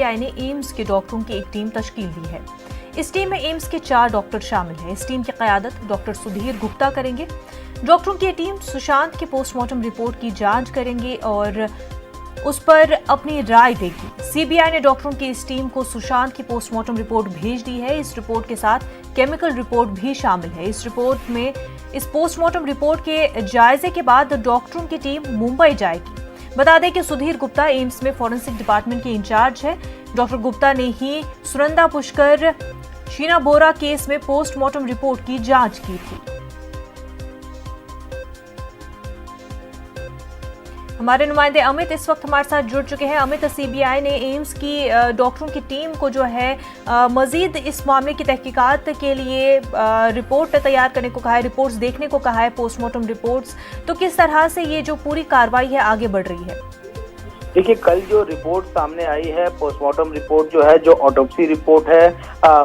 CBI ने AIIMS के डॉक्टरों की एक टीम तश्कील दी है। इस टीम में एम्स के 4 डॉक्टर शामिल हैं। इस टीम की क़यादत डॉक्टर सुधीर गुप्ता करेंगे। डॉक्टरों की टीम सुशांत की पोस्टमार्टम रिपोर्ट की जांच करेंगे और उस पर अपनी राय देगी। सीबीआई ने डॉक्टरों की इस टीम को सुशांत की पोस्टमार्टम रिपोर्ट भेज दी है। इस रिपोर्ट के साथ केमिकल रिपोर्ट भी शामिल है। इस पोस्टमार्टम रिपोर्ट के जायजे के बाद डॉक्टरों की टीम मुंबई जाएगी। बता दें कि सुधीर गुप्ता एम्स में फॉरेंसिक डिपार्टमेंट के इंचार्ज है। डॉक्टर गुप्ता ने ही सुनंदा पुष्कर शीना बोरा केस में पोस्टमार्टम रिपोर्ट की जांच की थी। हमारे नुमाइंदे अमित इस वक्त हमारे साथ जुड़ चुके हैं। अमित, सीबीआई ने एम्स की डॉक्टरों की टीम को जो है मजीद इस मामले की तहकीकात के लिए रिपोर्ट तैयार करने को कहा है, रिपोर्ट्स देखने को कहा है, पोस्टमार्टम रिपोर्ट्स। तो किस तरह से ये जो पूरी कार्रवाई है आगे बढ़ रही है? देखिए, कल जो रिपोर्ट सामने आई है, पोस्टमार्टम रिपोर्ट जो है, जो ऑटोप्सी रिपोर्ट है,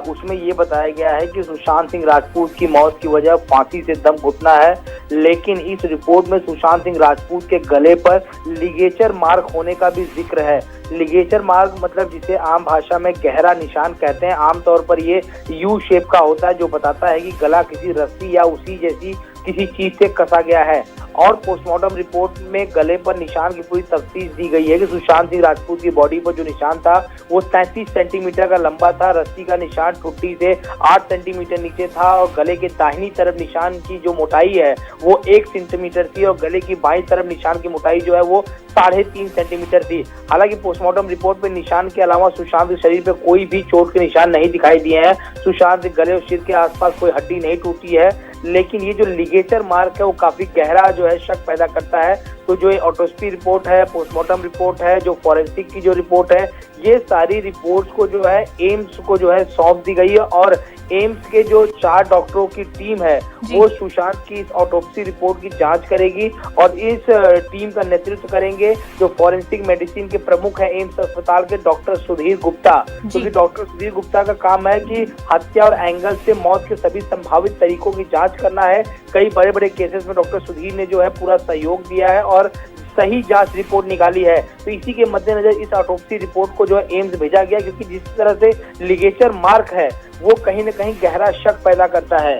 उसमें ये बताया गया है कि सुशांत सिंह राजपूत की मौत की वजह फांसी से दम घुटना है। लेकिन इस रिपोर्ट में सुशांत सिंह राजपूत के गले पर लिगेचर मार्क होने का भी जिक्र है। लिगेचर मार्क मतलब जिसे आम भाषा में गहरा निशान कहते हैं। आमतौर पर ये यू शेप का होता है, जो बताता है कि गला किसी रस्सी या उसी जैसी किसी चीज से कसा गया है। और पोस्टमार्टम रिपोर्ट में गले पर निशान की पूरी तफ्सील दी गई है कि सुशांत सिंह राजपूत की बॉडी पर जो निशान था वो 33 सेंटीमीटर का लंबा था। रस्सी का निशान ठुड्डी से 8 सेंटीमीटर नीचे था और गले के दाहिनी तरफ निशान की जो मोटाई है वो 1 सेंटीमीटर थी और गले की बाईं तरफ निशान की मोटाई जो है वो 3.5 सेंटीमीटर थी। हालांकि पोस्टमार्टम रिपोर्ट में निशान के अलावा सुशांत के शरीर पर कोई भी चोट के निशान नहीं दिखाई दिए हैं। सुशांत के गले और सिर के आसपास कोई हड्डी नहीं टूटी है। लेकिन ये जो लिगेचर मार्क है वो काफी गहरा जो है शक पैदा करता है। तो जो ऑटोप्सी रिपोर्ट है, पोस्टमार्टम रिपोर्ट है, जो फॉरेंसिक की जो रिपोर्ट है, ये सारी रिपोर्ट्स को जो है एम्स को जो है सौंप दी गई है और एम्स के जो 4 डॉक्टरों की टीम है वो सुशांत की इस ऑटोप्सी रिपोर्ट की जांच करेगी और इस टीम का नेतृत्व करेंगे जो फॉरेंसिक मेडिसिन के प्रमुख है एम्स अस्पताल के डॉक्टर सुधीर गुप्ता। क्योंकि डॉक्टर सुधीर गुप्ता का काम है कि हत्या और एंगल से मौत के सभी संभावित तरीकों की जांच करना है। कई बड़े बड़े केसेस में डॉक्टर सुधीर ने जो है पूरा सहयोग दिया है और सही जांच रिपोर्ट निकाली है। तो इसी के मद्देनजर इस ऑटोप्सी रिपोर्ट को जो है एम्स भेजा गया, क्योंकि जिस तरह से लिगेचर मार्क है वो कहीं न कहीं गहरा शक पैदा करता है।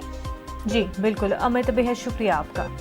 जी बिल्कुल अमित, बेहद शुक्रिया आपका।